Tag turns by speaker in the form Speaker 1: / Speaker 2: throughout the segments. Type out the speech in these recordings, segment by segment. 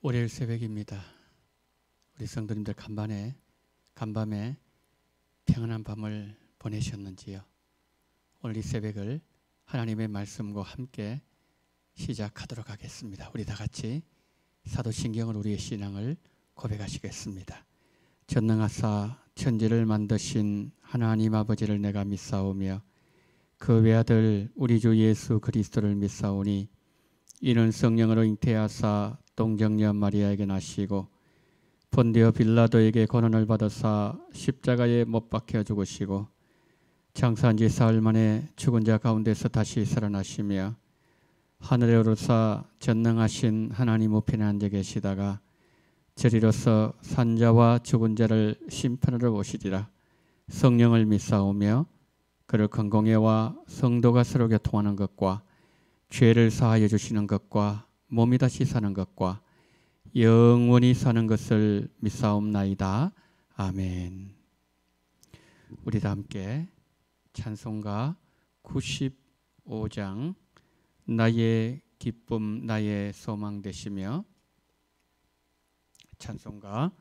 Speaker 1: 월요일 새벽입니다. 우리 성도님들 간밤에 평안한 밤을 보내셨는지요? 오늘 이 새벽을 하나님의 말씀과 함께 시작하도록 하겠습니다. 우리 다 같이 사도신경으로 우리의 신앙을 고백하시겠습니다. 전능하사 천지를 만드신 하나님 아버지를 내가 믿사오며 그 외아들 우리 주 예수 그리스도를 믿사오니 이는 성령으로 잉태하사 동정녀 마리아에게 나시고 본디오 빌라도에게 고난을 받으사 십자가에 못 박혀 죽으시고 장사한 지 사흘 만에 죽은 자 가운데서 다시 살아나시며 하늘에 오르사 전능하신 하나님 우편에 앉아 계시다가 저리로서 산자와 죽은 자를 심판하러 오시리라. 성령을 믿사오며 그를 건공회와 성도가 서로 교통하는 것과 죄를 사하여 주시는 것과 몸이 다시 사는 것과 영원히 사는 것을 믿사옵나이다. 아멘. 우리 다 함께 찬송가 95장 나의 기쁨 나의 소망 되시며 찬송가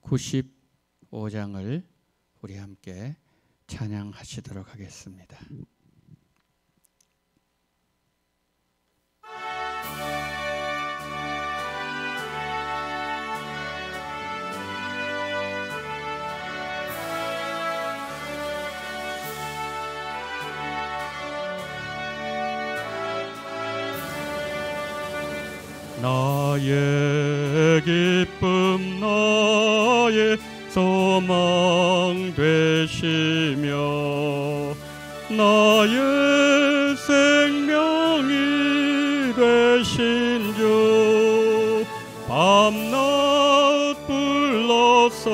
Speaker 1: 95장을 우리 함께 찬양하시도록 하겠습니다. 나의 기쁨 나의 소망 되시며 나의 생명이 되신 주 밤낮 불러서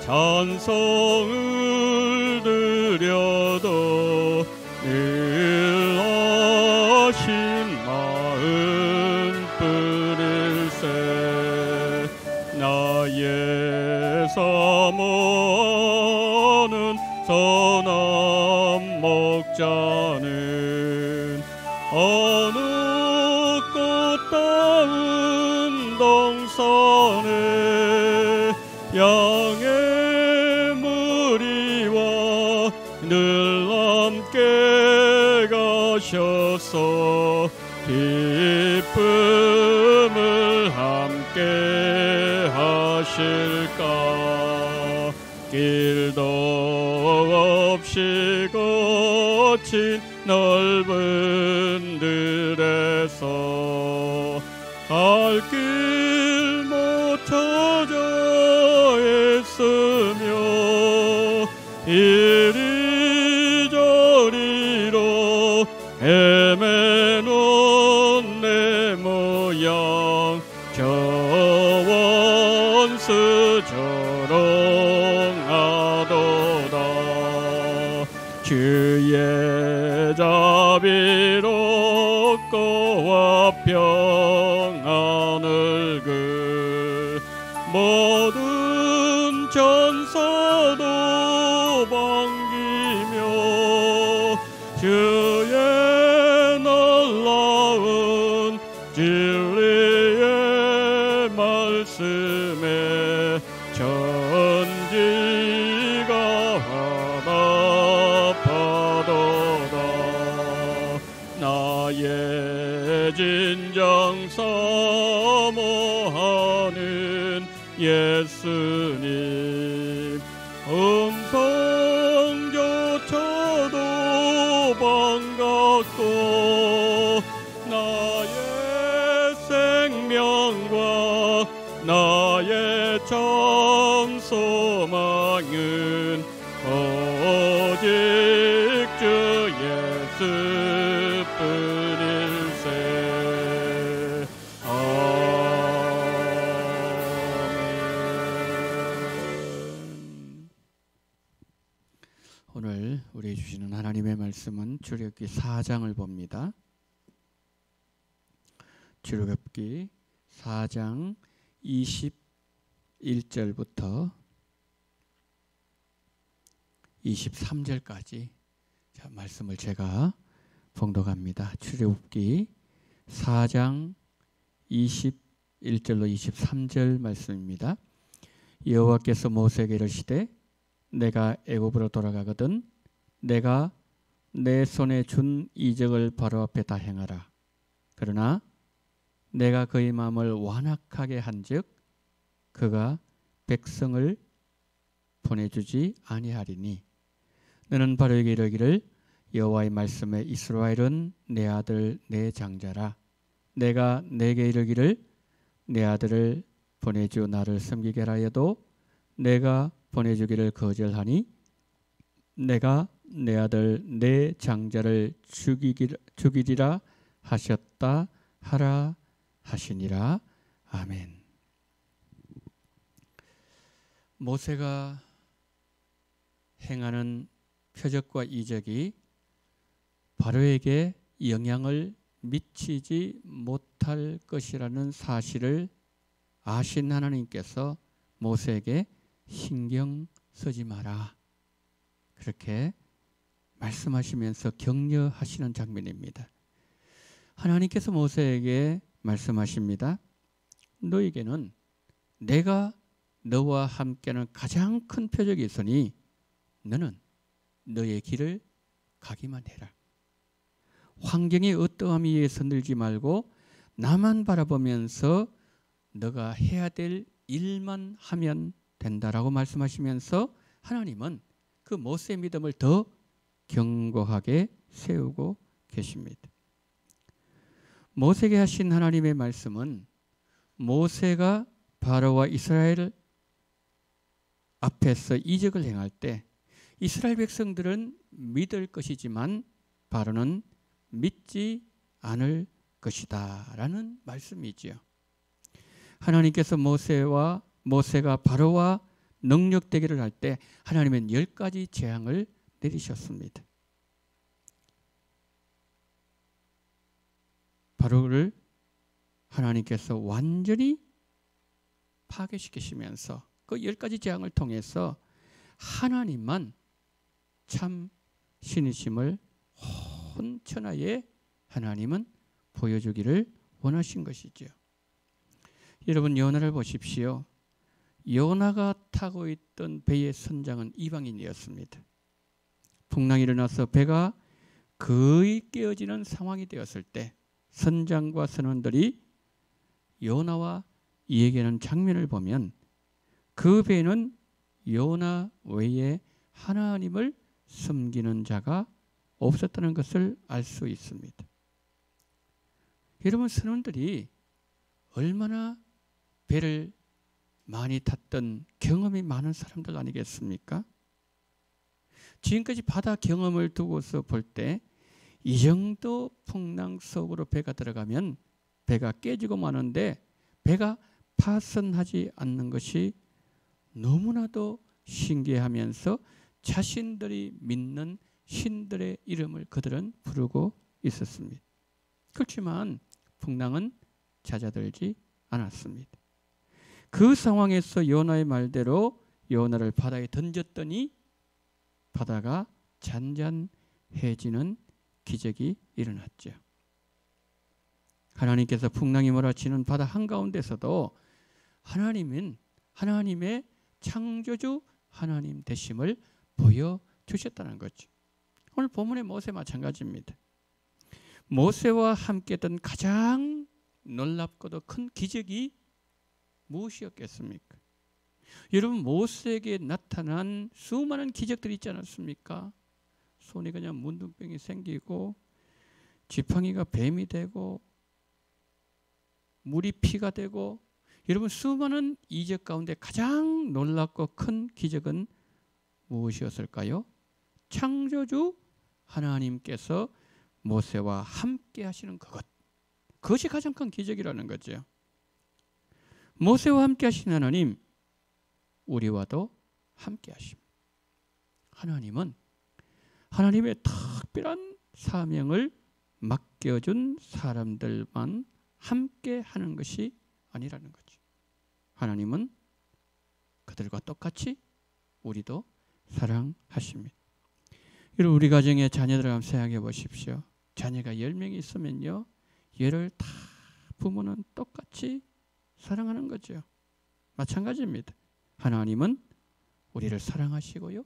Speaker 1: 찬송을 드려도 늘 하신 나의 사모하는 선한 목자는 어느 꽃다운 동산에 양의 무리와 늘 함께 가셔서 기쁨을 함께 하실까. 길도 없이 거친 넓은 들에서 갈 길 못 찾아 애쓰며 이리저리로 헤매는 내 모양 저 원수 조롱하도다. 주의 자비롭고와 평안을 그 모든 천사도 반기며 주의 놀라운 진리의 말씀에 천지가 화답하도다. 나의 진정 사모하는 예수님 음성조차도 반갑고 나의 생명과 나의 참 소망은 오직 주 예수뿐일세. 아멘. 오늘 우리 주시는 하나님의 말씀은 출애굽기 4장을 봅니다. 출애굽기 4장 21절부터 23절까지 말씀을 제가 봉독합니다. 출애굽기 4장 1절로 23절 말씀입니다. 여호와께서 모세에게 이르시되 내가 애굽으로 돌아가거든 내가 내 손에 준 이적을 바로 앞에 다 행하라. 그러나 내가 그의 마음을 완악하게 한즉 그가 백성을 보내주지 아니하리니 너는 바로에게 이르기를 여호와의 말씀에 이스라엘은 내 아들 내 장자라. 내가 내게 이르기를 내 아들을 보내주 나를 섬기게 하라 해도 내가 보내주기를 거절하니 내가 내 아들 내 장자를 죽이리라 하셨다 하라 하시니라. 아멘. 모세가 행하는 표적과 이적이 바로에게 영향을 미치지 못할 것이라는 사실을 아신 하나님께서 모세에게 신경 쓰지 마라 그렇게 말씀하시면서 격려하시는 장면입니다. 하나님께서 모세에게 말씀하십니다. 너에게는 내가 너와 함께하는 가장 큰 표적이 있으니 너는 너의 길을 가기만 해라. 환경이 어떠함에 의해서 늘지 말고 나만 바라보면서 너가 해야 될 일만 하면 된다라고 말씀하시면서 하나님은 그 모세의 믿음을 더 견고하게 세우고 계십니다. 모세에게 하신 하나님의 말씀은 모세가 바로와 이스라엘 앞에서 이적을 행할 때 이스라엘 백성들은 믿을 것이지만 바로는 믿지 않을 것이다 라는 말씀이지요. 하나님께서 모세가 바로와 능력 대결을 할 때 하나님은 10가지 재앙을 내리셨습니다. 바로를 하나님께서 완전히 파괴시키시면서 그 10가지 재앙을 통해서 하나님만 참 신이심을 온 천하에 하나님은 보여주기를 원하신 것이죠. 여러분 요나를 보십시오. 요나가 타고 있던 배의 선장은 이방인이었습니다. 풍랑이 일어나서 배가 거의 깨어지는 상황이 되었을 때 선장과 선원들이 요나와 이야기하는 장면을 보면 그 배는 요나 외에 하나님을 섬기는 자가 없었다는 것을 알 수 있습니다. 여러분 선원들이 얼마나 배를 많이 탔던 경험이 많은 사람들 아니겠습니까? 지금까지 바다 경험을 두고서 볼 때 이 정도 풍랑 속으로 배가 들어가면 배가 깨지고 마는데 배가 파손하지 않는 것이 너무나도 신기하면서 자신들이 믿는 신들의 이름을 그들은 부르고 있었습니다. 그렇지만 풍랑은 잦아들지 않았습니다. 그 상황에서 요나의 말대로 요나를 바다에 던졌더니 바다가 잔잔해지는 기적이 일어났죠. 하나님께서 풍랑이 몰아치는 바다 한가운데서도 하나님은 하나님의 창조주 하나님 되심을 보여주셨다는 거죠. 오늘 본문의 모세 마찬가지입니다. 모세와 함께했던 가장 놀랍고도 큰 기적이 무엇이었겠습니까? 여러분 모세에게 나타난 수많은 기적들이 있지 않았습니까? 손이 그냥 문둥병이 생기고 지팡이가 뱀이 되고 물이 피가 되고 여러분 수많은 이적 가운데 가장 놀랍고 큰 기적은 무엇이었을까요? 창조주 하나님께서 모세와 함께 하시는 그것이 가장 큰 기적이라는 거죠. 모세와 함께 하신 하나님 우리와도 함께 하십니다. 하나님은 하나님의 특별한 사명을 맡겨준 사람들만 함께 하는 것이 아니라는 거죠. 하나님은 그들과 똑같이 우리도 사랑하십니다. 여러분 우리 가정에 자녀들을 한번 생각해 보십시오. 자녀가 10명이 있으면요. 얘를 다 부모는 똑같이 사랑하는 거죠. 마찬가지입니다. 하나님은 우리를 사랑하시고요.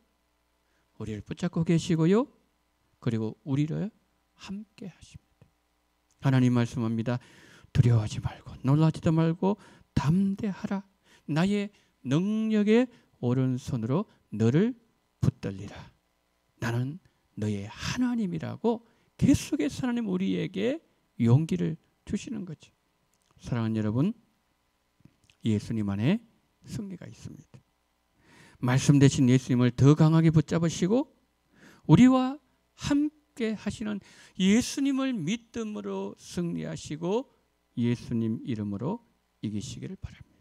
Speaker 1: 우리를 붙잡고 계시고요. 그리고 우리를 함께 하십니다. 하나님 말씀합니다. 두려워하지 말고 놀라지도 말고 담대하라. 나의 능력의 오른손으로 너를 붙들리라. 나는 너의 하나님이라고 계속해서 하나님 우리에게 용기를 주시는 거죠. 사랑하는 여러분, 예수님 안에 승리가 있습니다. 말씀 대신 예수님을 더 강하게 붙잡으시고 우리와 함께 하시는 예수님을 믿음으로 승리하시고 예수님 이름으로 이기시기를 바랍니다.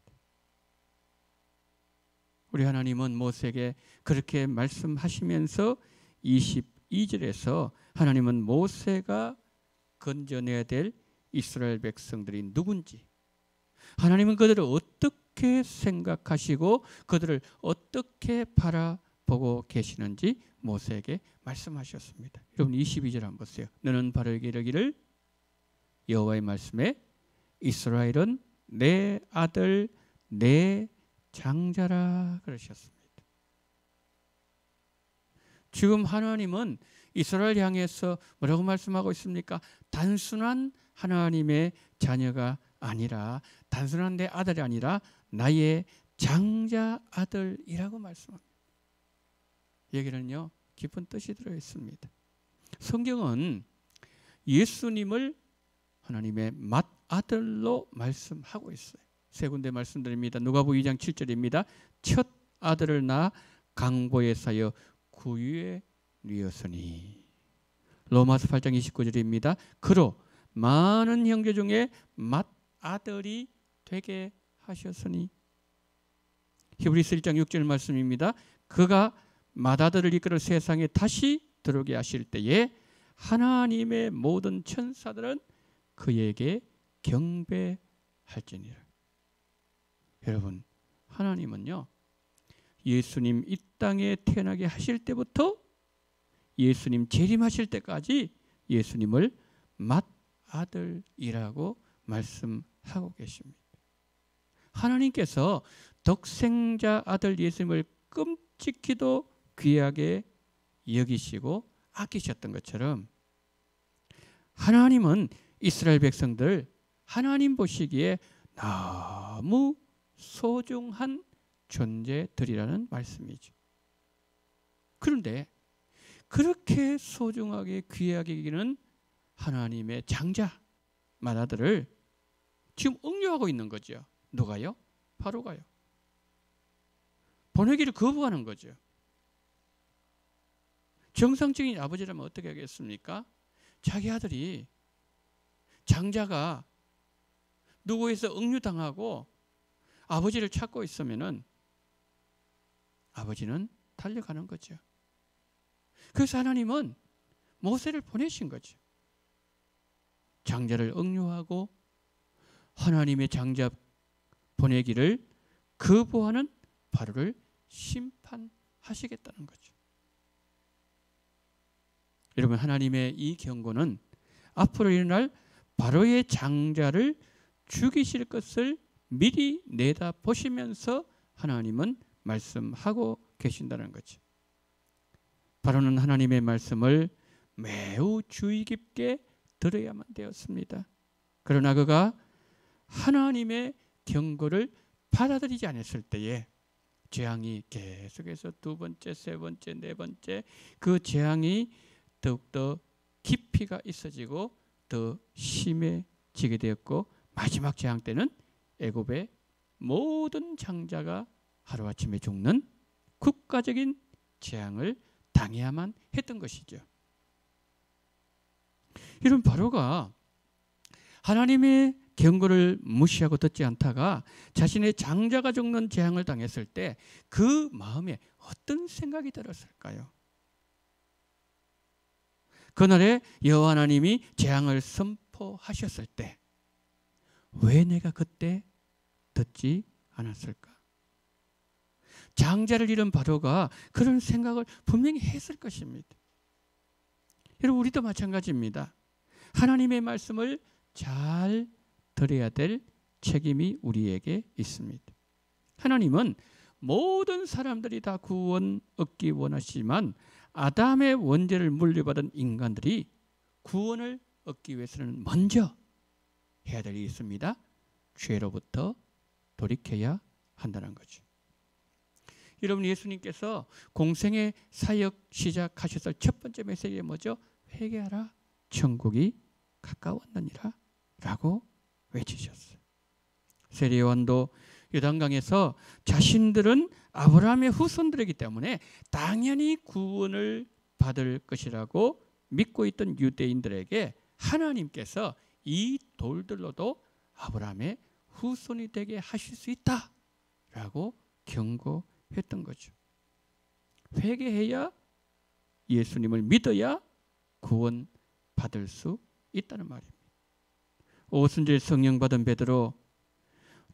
Speaker 1: 우리 하나님은 모세에게 그렇게 말씀하시면서 22절에서 하나님은 모세가 건져내야 될 이스라엘 백성들이 누군지, 하나님은 그들을 어떻게 생각하시고 그들을 어떻게 바라보고 계시는지 모세에게 말씀하셨습니다. 여러분 22절 한번 보세요. 너는 바로에게 이르기를 여호와의 말씀에 이스라엘은 내 아들 내 장자라 그러셨습니다. 지금 하나님은 이스라엘 향해서 뭐라고 말씀하고 있습니까? 단순한 하나님의 자녀가 아니라, 단순한 내 아들이 아니라 나의 장자 아들이라고 말씀합니다. 여기는요 깊은 뜻이 들어있습니다. 성경은 예수님을 하나님의 맏아들로 말씀하고 있어요. 세 군데 말씀드립니다. 누가복음 2장 7절입니다. 첫 아들을 낳아 강보에 사여 구유에 누였으니. 로마서 8장 29절입니다. 그로 많은 형제 중에 맏아들이 되게 하셨으니. 히브리서 1장 6절 말씀입니다. 그가 맏아들을 이끌어 세상에 다시 들어오게 하실 때에 하나님의 모든 천사들은 그에게 경배할지니라. 여러분, 하나님은요 예수님 이 땅에 태어나게 하실 때부터 예수님 재림하실 때까지 예수님을 맏아들이라고 말씀하고 계십니다. 하나님께서 독생자 아들 예수님을 끔찍히도 귀하게 여기시고 아끼셨던 것처럼 하나님은 이스라엘 백성들 하나님 보시기에 너무 소중한 존재들이라는 말씀이죠. 그런데 그렇게 소중하게 귀하게 여기는 하나님의 장자 맏아들을 지금 억류하고 있는 거죠. 누가요? 바로가요. 보내기를 거부하는 거죠. 정상적인 아버지라면 어떻게 하겠습니까? 자기 아들이 장자가 누구에서 억류당하고 아버지를 찾고 있으면은 아버지는 달려가는 거죠. 그래서 하나님은 모세를 보내신 거죠. 장자를 억류하고 하나님의 장자 보내기를 거부하는 바로를 심판하시겠다는 거죠. 여러분, 하나님의 이 경고는 앞으로 일어날 바로의 장자를 죽이실 것을 미리 내다보시면서 하나님은 말씀하고 계신다는 거죠. 바로는 하나님의 말씀을 매우 주의 깊게 들어야만 되었습니다. 그러나 그가 하나님의 경고를 받아들이지 않았을 때에 재앙이 계속해서 두 번째, 세 번째, 네 번째 그 재앙이 더욱더 깊이가 있어지고 더 심해지게 되었고 마지막 재앙 때는 애굽의 모든 장자가 하루아침에 죽는 국가적인 재앙을 당해야만 했던 것이죠. 이런 바로가 하나님의 경고를 무시하고 듣지 않다가 자신의 장자가 죽는 재앙을 당했을 때 그 마음에 어떤 생각이 들었을까요? 그날에 여호와 하나님이 재앙을 선포하셨을 때 왜 내가 그때 듣지 않았을까? 장자를 잃은 바로가 그런 생각을 분명히 했을 것입니다. 여러분, 우리도 마찬가지입니다. 하나님의 말씀을 잘 들어야 될 책임이 우리에게 있습니다. 하나님은 모든 사람들이 다 구원 얻기 원하시지만 아담의 원죄를 물려받은 인간들이 구원을 얻기 위해서는 먼저 해야 될 일이 있습니다. 죄로부터 돌이켜야 한다는 거죠. 여러분, 예수님께서 공생의 사역 시작하셨을 첫 번째 메시지가 뭐죠? 회개하라, 천국이 가까웠느니라 라고 외치셨어요. 세례 요한도 요단강에서 자신들은 아브라함의 후손들이기 때문에 당연히 구원을 받을 것이라고 믿고 있던 유대인들에게 하나님께서 이 돌들로도 아브라함의 후손이 되게 하실 수 있다라고 경고했던 거죠. 회개해야, 예수님을 믿어야 구원 받을 수 있다는 말입니다. 오순절 성령 받은 베드로,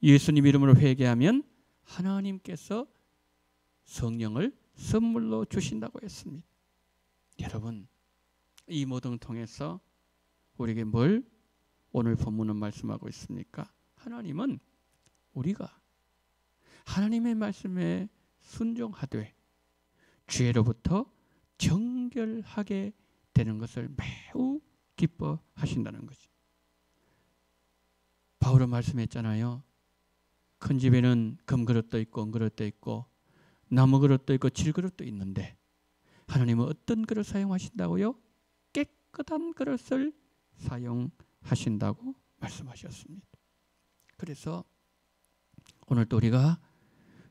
Speaker 1: 예수님 이름으로 회개하면 하나님께서 성령을 선물로 주신다고 했습니다. 여러분, 이 모든 통해서 우리에게 뭘 오늘 본문은 말씀하고 있습니까? 하나님은 우리가 하나님의 말씀에 순종하되 죄로부터 정결하게 되는 것을 매우 기뻐하신다는 거죠. 바울은 말씀했잖아요. 큰 집에는 금그릇도 있고 은그릇도 있고 나무 그릇도 있고 질그릇도 있는데 하나님은 어떤 그릇 사용하신다고요? 깨끗한 그릇을 사용하신다고 말씀하셨습니다. 그래서 오늘 또 우리가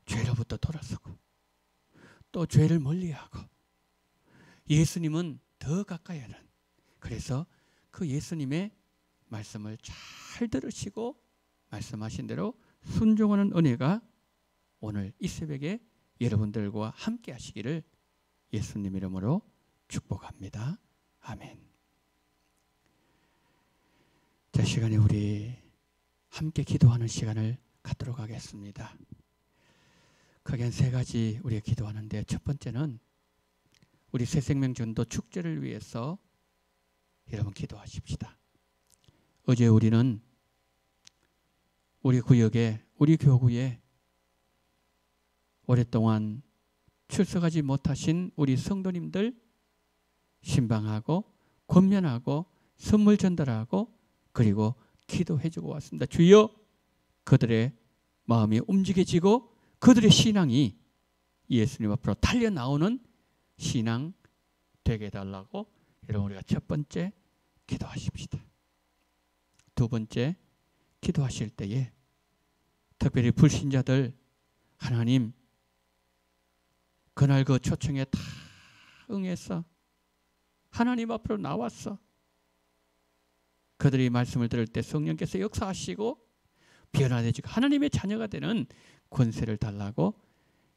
Speaker 1: 죄로부터 돌아서고 또 죄를 멀리하고 예수님은 더 가까이 하는, 그래서 그 예수님의 말씀을 잘 들으시고 말씀하신 대로 순종하는 은혜가 오늘 이 새벽에 여러분들과 함께 하시기를 예수님 이름으로 축복합니다. 아멘. 자, 시간에 우리 함께 기도하는 시간을 갖도록 하겠습니다. 크게 한 세 가지 우리가 기도하는데, 첫 번째는 우리 새생명전도 축제를 위해서 여러분 기도하십시다. 어제 우리는 우리 구역에, 우리 교구에 오랫동안 출석하지 못하신 우리 성도님들 신방하고 권면하고 선물 전달하고 그리고 기도해주고 왔습니다. 주여, 그들의 마음이 움직여지고 그들의 신앙이 예수님 앞으로 달려나오는 신앙 되게 해달라고 여러분 우리가 첫 번째 기도하십시다. 두 번째 기도하실 때에 특별히 불신자들, 하나님 그날 그 초청에 다 응해서 하나님 앞으로 나왔어. 그들이 말씀을 들을 때 성령께서 역사하시고 변화되시고 하나님의 자녀가 되는 권세를 달라고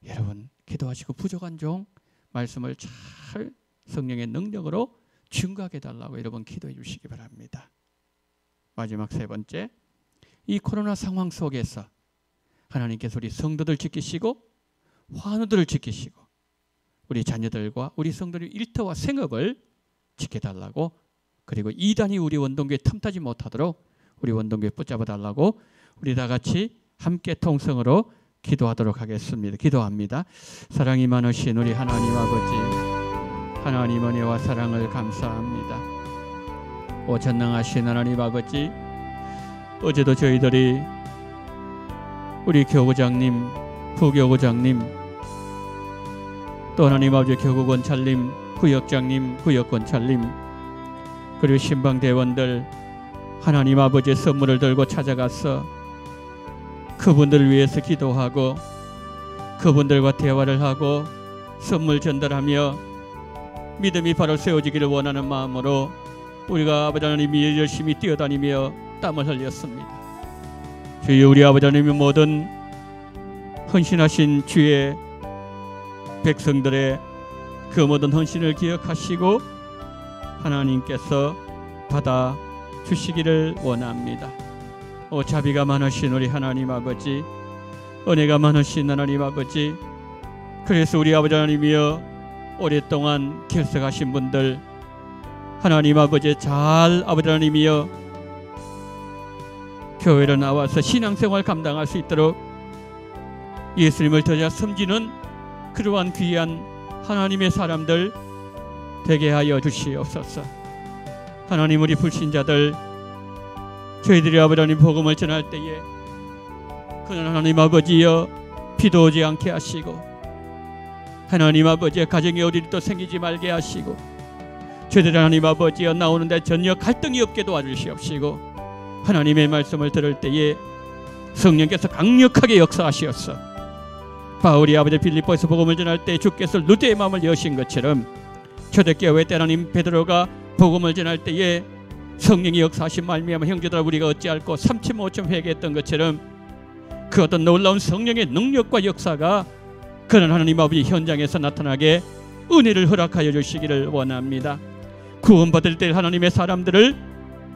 Speaker 1: 여러분 기도하시고, 부족한 종 말씀을 잘 성령의 능력으로 증거하게 해달라고 여러분 기도해 주시기 바랍니다. 마지막 세 번째, 이 코로나 상황 속에서 하나님께서 우리 성도들 지키시고 환우들을 지키시고 우리 자녀들과 우리 성도들의 일터와 생업을 지켜달라고, 그리고 이단이 우리 원동교에 탐타지 못하도록 우리 원동교에 붙잡아 달라고 우리 다 같이 함께 통성으로 기도하도록 하겠습니다. 기도합니다. 사랑이 많으신 우리 하나님 아버지, 하나님 은혜와 사랑을 감사합니다. 오 전능하신 하나님 아버지, 어제도 저희들이 우리 교구장님, 부교구장님, 또 하나님 아버지 교구권찰님, 구역장님, 구역권찰님, 그리고 신방대원들 하나님 아버지의 선물을 들고 찾아가서 그분들을 위해서 기도하고 그분들과 대화를 하고 선물 전달하며 믿음이 바로 세워지기를 원하는 마음으로 우리가 아버지 하나님이 열심히 뛰어다니며 땀을 흘렸습니다. 주여, 우리 아버지 하나님의 모든 헌신하신 주의 백성들의 그 모든 헌신을 기억하시고 하나님께서 받아 주시기를 원합니다. 오 자비가 많으신 우리 하나님 아버지, 은혜가 많으신 하나님 아버지, 그래서 우리 아버지 하나님이여 오랫동안 결석하신 분들 하나님 아버지 잘 아버지 하나님이여 교회로 나와서 신앙생활 감당할 수 있도록 예수님을 더 잘 섬기는 그러한 귀한 하나님의 사람들 되게 하여 주시옵소서. 하나님, 우리 불신자들 저희들이 아버지 하나님 복음을 전할 때에 그는 하나님 아버지여 비도 오지 않게 하시고 하나님 아버지의 가정에 어디도 생기지 말게 하시고 저희들 하나님 아버지여 나오는데 전혀 갈등이 없게 도와주시옵시고 하나님의 말씀을 들을 때에 성령께서 강력하게 역사하시옵소서. 바울이 아버지 빌립보에서 복음을 전할 때 주께서 루드의 마음을 여신 것처럼 초대교회 때 하나님 베드로가 복음을 전할 때에 성령이 역사하신 말미암아 형제들아 우리가 어찌할꼬 삼침 오침 회개했던 것처럼 그 어떤 놀라운 성령의 능력과 역사가 그런 하나님 아버지 현장에서 나타나게 은혜를 허락하여 주시기를 원합니다. 구원받을 때 하나님의 사람들을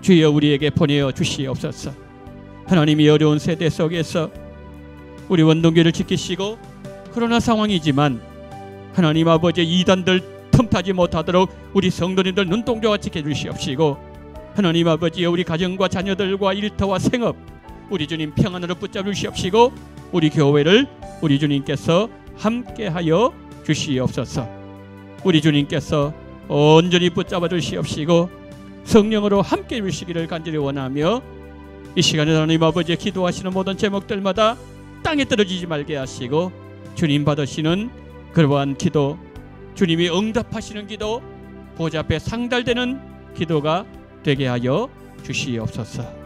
Speaker 1: 주여 우리에게 보내어 주시옵소서. 하나님이 어려운 세대 속에서 우리 원동교를 지키시고 코로나 상황이지만 하나님 아버지 이단들 틈타지 못하도록 우리 성도님들 눈동자와 지켜주시옵시고 하나님 아버지여 우리 가정과 자녀들과 일터와 생업 우리 주님 평안으로 붙잡으시옵시고 우리 교회를 우리 주님께서 함께하여 주시옵소서. 우리 주님께서 온전히 붙잡아 주시옵시고 성령으로 함께 해주시기를 간절히 원하며 이 시간에 하나님 아버지의 기도하시는 모든 제목들마다 땅에 떨어지지 말게 하시고 주님 받으시는 그러한 기도 주님이 응답하시는 기도 보좌 앞에 상달되는 기도가 되게 하여 주시옵소서.